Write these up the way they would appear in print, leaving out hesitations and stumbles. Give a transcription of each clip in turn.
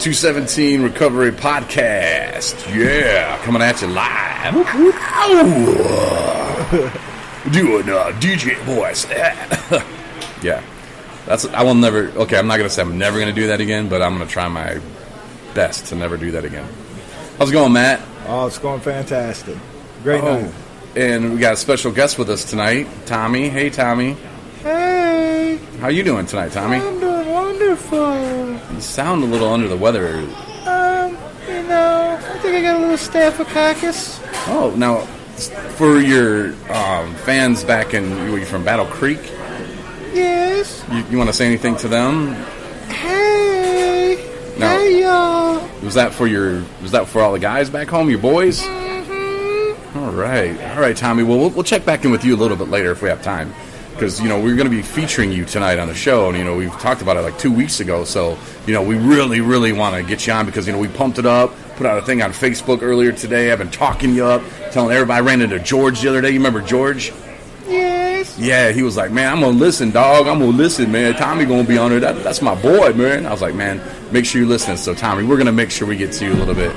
217 Recovery Podcast. Yeah, coming at you live. Doing DJ voice. Yeah, I will never. Okay, I'm not gonna say I'm never gonna do that again, but I'm gonna try my best to never do that again. How's it going, Matt? Oh, it's going fantastic. Great night. And we got a special guest with us tonight, Tommy. Hey, Tommy. Hey. How you doing tonight, Tommy? I'm doing wonderful. You sound a little under the weather. I think I got a little staphylococcus. Oh, now, for your fans back in, you from Battle Creek? Yes. You want to say anything to them? Hey. No. Hey, y'all. Was that for all the guys back home, your boys? Mm-hmm. All right, Tommy. Well, we'll check back in with you a little bit later if we have time, because we're going to be featuring you tonight on the show, and we've talked about it like 2 weeks ago. So we really want to get you on because we pumped it up, put out a thing on Facebook earlier today. I've been talking you up, telling everybody. I ran into George the other day. You remember George? Yes. Yeah, he was like, man, I'm gonna listen, dog. I'm gonna listen, man. Tommy gonna be on it. That's my boy, man. I was like, man, make sure you listen. So Tommy, we're gonna make sure we get to you a little bit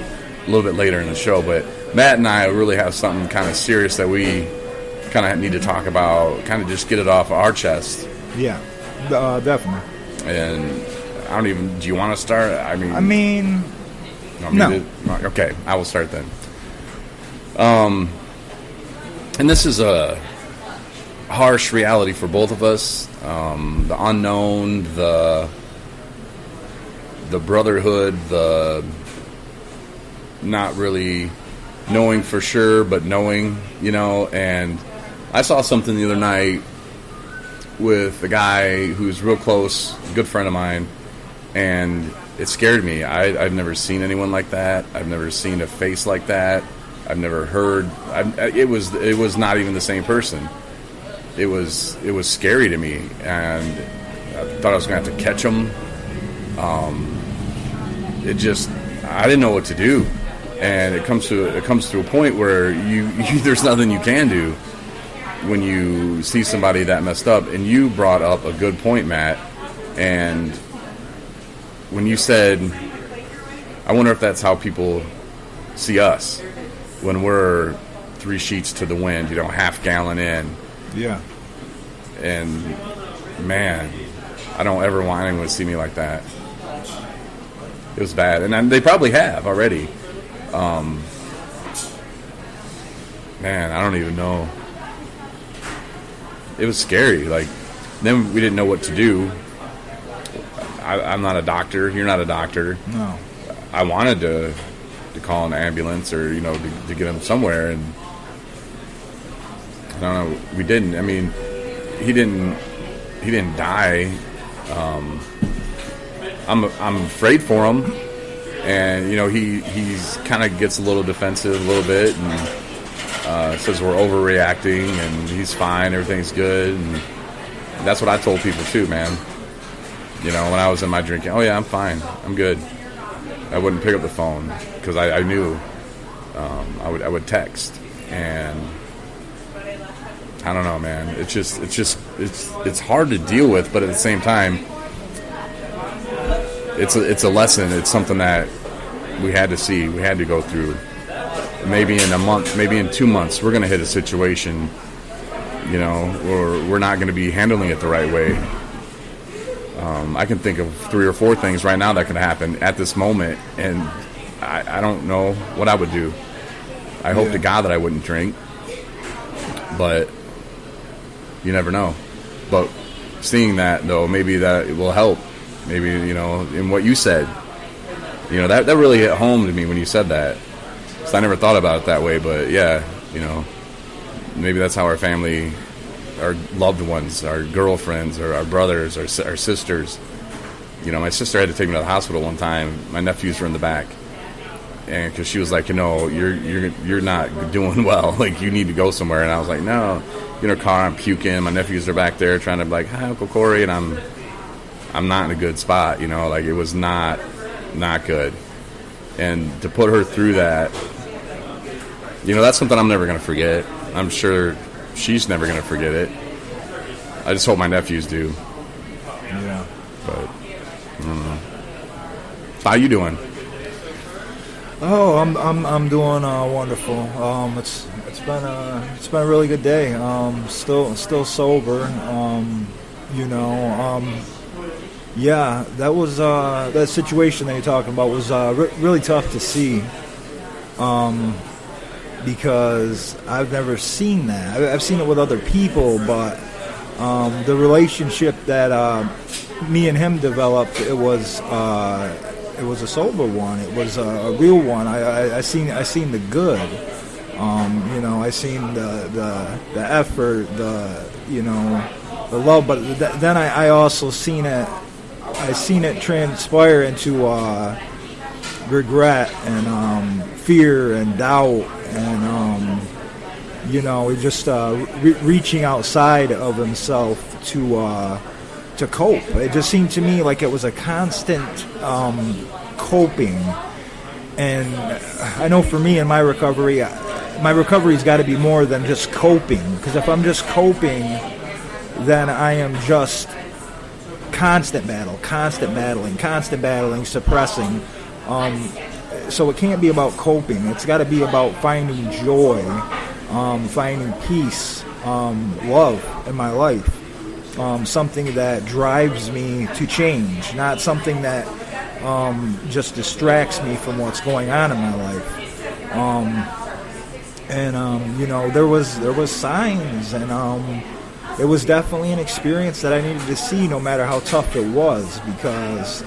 later in the show. But Matt and I really have something kind of serious that we kind of need to talk about. Kind of just get it off our chest. Yeah, definitely. And I don't even. Do you want to start? I mean, no. Okay, I will start then. And this is a harsh reality for both of us. The unknown, the brotherhood, the not really knowing for sure, but knowing, and I saw something the other night with a guy who's real close, a good friend of mine, and it scared me. I've never seen anyone like that. I've never seen a face like that. I've never heard. It was not even the same person. It was scary to me, and I thought I was going to have to catch him. I didn't know what to do, and it comes to a point where you there's nothing you can do when you see somebody that messed up. And you brought up a good point, Matt, and when you said, I wonder if that's how people see us when we're 3 sheets to the wind, half gallon in. Yeah. And, man, I don't ever want anyone to see me like that. It was bad. And they probably have already. Man, I don't even know. It was scary. Like, then we didn't know what to do. I'm not a doctor. You're not a doctor. No. I wanted to call an ambulance or, to get him somewhere, and I don't know. We didn't. I mean, he didn't die. I'm afraid for him, and he's kind of gets a little defensive a little bit, and says we're overreacting, and he's fine, everything's good, and that's what I told people too, man. When I was in my drinking, oh yeah, I'm fine, I'm good. I wouldn't pick up the phone because I knew I would text, and I don't know, man. It's hard to deal with, but at the same time, it's a lesson. It's something that we had to see. We had to go through. Maybe in a month, maybe in 2 months, we're going to hit a situation, or we're not going to be handling it the right way. I can think of 3 or 4 things right now that could happen at this moment, and I don't know what I would do. I hope to God that I wouldn't drink, but you never know. But seeing that, though, maybe that it will help. Maybe, in what you said, that really hit home to me when you said that. So I never thought about it that way, but yeah, maybe that's how our family, our loved ones, our girlfriends, or our brothers, or our sisters. My sister had to take me to the hospital one time. My nephews were in the back, and because she was like, you're not doing well. Like, you need to go somewhere. And I was like, no. In her car, I'm puking. My nephews are back there trying to be like, hi, Uncle Corey, and I'm not in a good spot. Like, it was not good. And to put her through that, that's something I'm never going to forget. I'm sure she's never going to forget it. I just hope my nephews do. Yeah. But I don't know. How you doing? Oh, I'm doing wonderful. It's been a really good day. Still sober. Yeah, that was that situation that you're talking about was really tough to see. Because I've never seen that. I've seen it with other people, but the relationship that me and him developed, it was a sober one. It was a real one. I seen the good. I seen the effort, the love. But then I also seen it. I seen it transpire into regret and fear and doubt and just reaching outside of himself to cope. It just seemed to me like it was a constant coping. And I know for me in my recovery's got to be more than just coping. Because if I'm just coping, then I am just constant battling, suppressing. So it can't be about coping. It's got to be about finding joy, finding peace, love in my life. Something that drives me to change, not something that just distracts me from what's going on in my life. There was signs, and it was definitely an experience that I needed to see, no matter how tough it was, because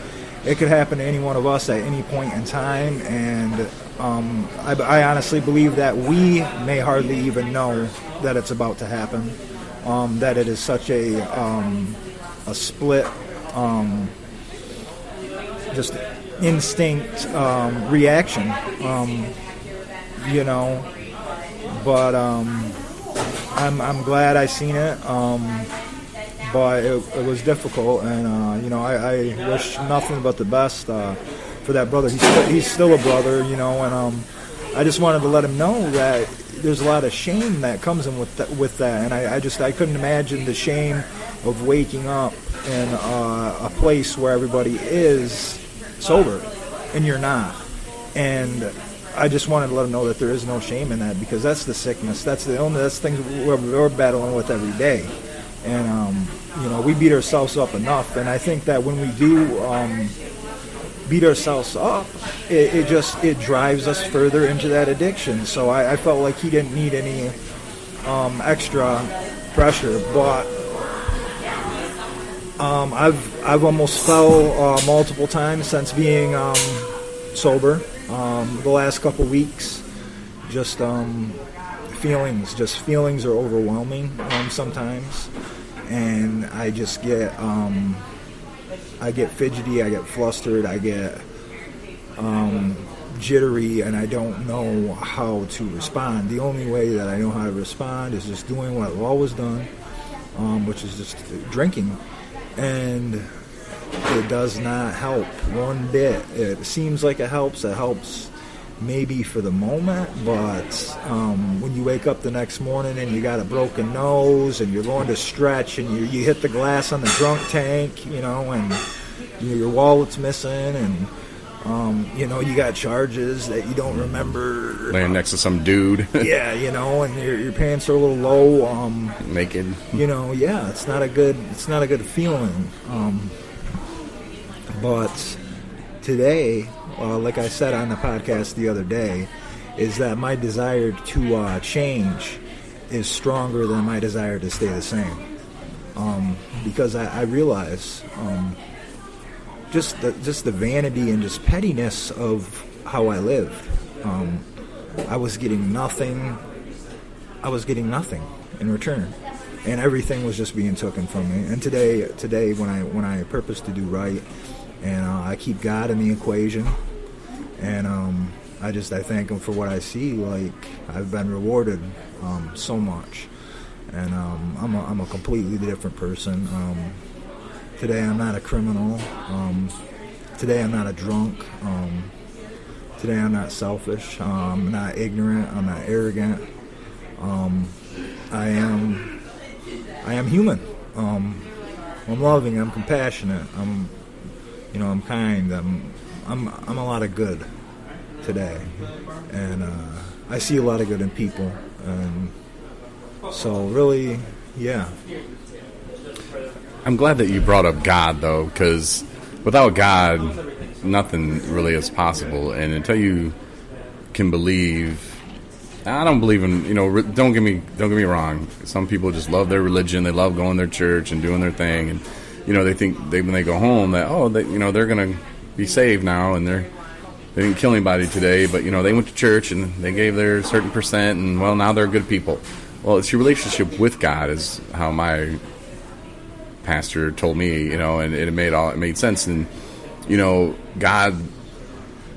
it could happen to any one of us at any point in time, and I honestly believe that we may hardly even know that it's about to happen. That it is such a split, just instinct reaction, But I'm glad I seen it. But it was difficult, and I wish nothing but the best for that brother. He's still a brother, and I just wanted to let him know that there's a lot of shame that comes in with that, and I couldn't imagine the shame of waking up in a place where everybody is sober and you're not, and I just wanted to let him know that there is no shame in that, because that's the sickness, that's things we're battling with every day. And we beat ourselves up enough, and I think that when we do beat ourselves up, it drives us further into that addiction. So I felt like he didn't need any extra pressure, but I've almost fell multiple times since being sober. The last couple weeks, just feelings are overwhelming sometimes. And I just get fidgety, I get flustered, I get jittery, and I don't know how to respond. The only way that I know how to respond is just doing what I've always done, which is just drinking. And it does not help one bit. It seems like it helps. It helps maybe for the moment, but when you wake up the next morning and you got a broken nose and you're going to stretch and you hit the glass on the drunk tank, and your wallet's missing, and you got charges that you don't remember, laying next to some dude. Yeah, and your pants are a little low, naked. It's not a good feeling. But today, like I said on the podcast the other day, is that my desire to change is stronger than my desire to stay the same. Because I realize just the vanity and just pettiness of how I lived. I was getting nothing in return, and everything was just being taken from me. And today when I purpose to do right, and I keep God in the equation, and I thank Him for what I see. Like, I've been rewarded so much, and I'm a completely different person. Today I'm not a criminal. Today I'm not a drunk. Today I'm not selfish. I'm not ignorant. I'm not arrogant. I am human. I'm loving. I'm compassionate. I'm kind. I'm a lot of good today, and I see a lot of good in people, and so really, yeah. I'm glad that you brought up God, though, because without God, nothing really is possible. And until you can believe, I don't believe in, don't get me wrong. Some people just love their religion. They love going to their church and doing their thing, and they think when they go home that they're gonna be saved now, and they didn't kill anybody today, but they went to church and they gave their certain percent, and well, now they're good people. Well, it's your relationship with God is how my pastor told me, and it made sense. And God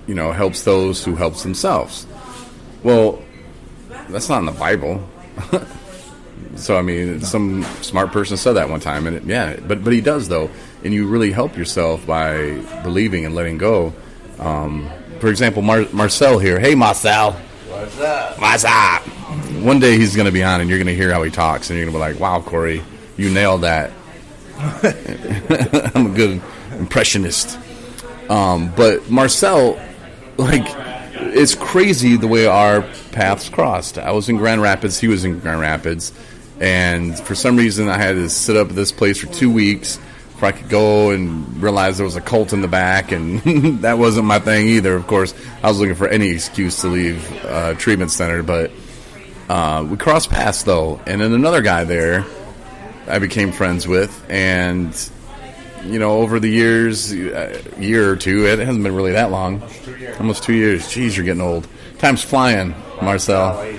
helps those who helps themselves. Well, that's not in the Bible. So I mean, some smart person said that one time, and but he does, though, and you really help yourself by believing and letting go. For example, Marcel here. Hey, Marcel. What's up? What's up? One day he's going to be on, and you're going to hear how he talks, and you're going to be like, "Wow, Corey, you nailed that." I'm a good impressionist. But Marcel, it's crazy the way our paths crossed. I was in Grand Rapids, he was in Grand Rapids, and for some reason I had to sit up at this place for 2 weeks before I could go and realize there was a cult in the back, and that wasn't my thing either. Of course, I was looking for any excuse to leave treatment center, but we crossed paths, though, and then another guy there I became friends with, and over the years, a year or two, it hasn't been really that long. Almost 2 years. Jeez, you're getting old. Time's flying, Marcel.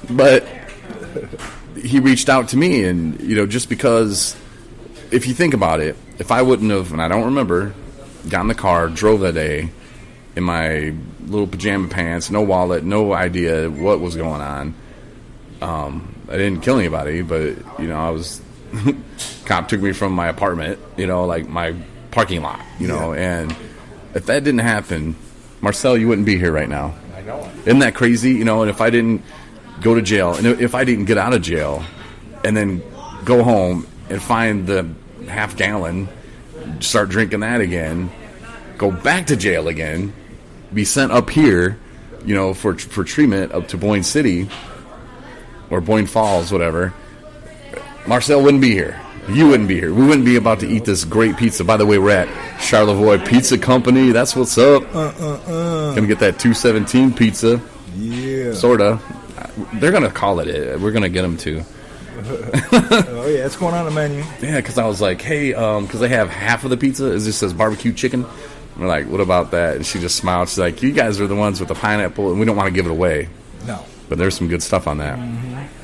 But he reached out to me, and just because, if you think about it, if I wouldn't have, and I don't remember, got in the car, drove that day in my little pajama pants, no wallet, no idea what was going on. I didn't kill anybody, but I was cop took me from my apartment, my parking lot, and if that didn't happen, Marcel, you wouldn't be here right now. I know. Isn't that crazy? And if I didn't go to jail, and if I didn't get out of jail and then go home and find the half gallon, start drinking that again, go back to jail again, be sent up here, for treatment up to Boyne City or Boyne Falls, whatever, Marcel wouldn't be here. You wouldn't be here. We wouldn't be about to eat this great pizza. By the way, we're at Charlevoix Pizza Company. That's what's up. Gonna get that 217 pizza. Yeah. Sorta. They're gonna call it. We're gonna get them to. Oh yeah, it's going on the menu. Yeah, because I was like, hey, because they have half of the pizza. It just says barbecue chicken. We're like, what about that? And she just smiled. She's like, you guys are the ones with the pineapple, and we don't want to give it away. No. But there's some good stuff on that.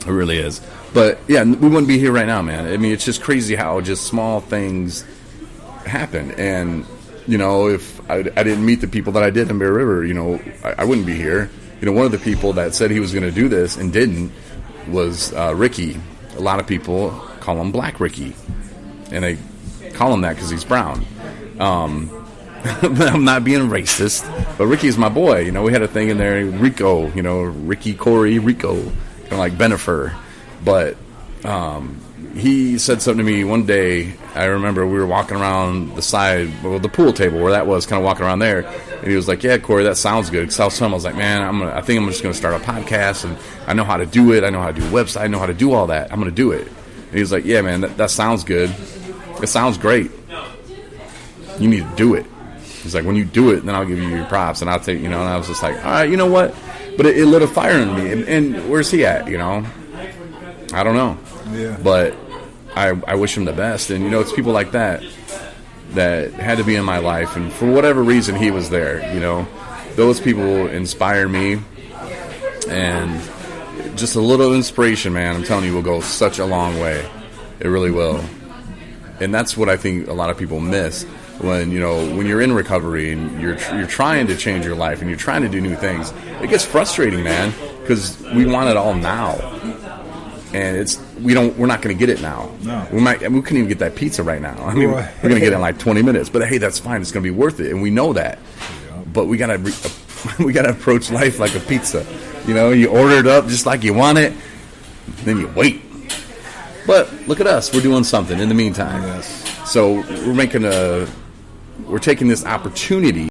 It really is. But, yeah, we wouldn't be here right now, man. I mean, it's just crazy how just small things happen. And, if I didn't meet the people that I did in Bear River, I wouldn't be here. One of the people that said he was going to do this and didn't was Ricky. A lot of people call him Black Ricky. And they call him that because he's brown. I'm not being racist, but Ricky's my boy. We had a thing in there, Rico, Ricky, Corey, Rico, kind of like Benifer. But he said something to me one day. I remember we were walking around the side, the pool table where that was, kind of walking around there. And he was like, yeah, Corey, that sounds good. So I was like, man, I think I'm just going to start a podcast, and I know how to do it. I know how to do a website. I know how to do all that. I'm going to do it. And he was like, yeah, man, that sounds good. It sounds great. You need to do it. He's like, when you do it, then I'll give you your props, and I'll take, and I was just like, all right, you know what? But it lit a fire in me, and where's he at, I don't know. Yeah. But I wish him the best, and, it's people like that had to be in my life, and for whatever reason, he was there, Those people inspire me, and just a little inspiration, man, I'm telling you, will go such a long way. It really will. And that's what I think a lot of people miss. When you're in recovery and you're trying to change your life and you're trying to do new things, it gets frustrating, man, because we want it all now, and we're not going to get it now. No. We couldn't even get that pizza right now. I mean, we're going to get it in like 20 minutes, but hey, that's fine. It's going to be worth it, and we know that. Yeah. But we got to approach life like a pizza. You order it up just like you want it, then you wait. But look at us, we're doing something in the meantime. Yes. So we're making a we're taking this opportunity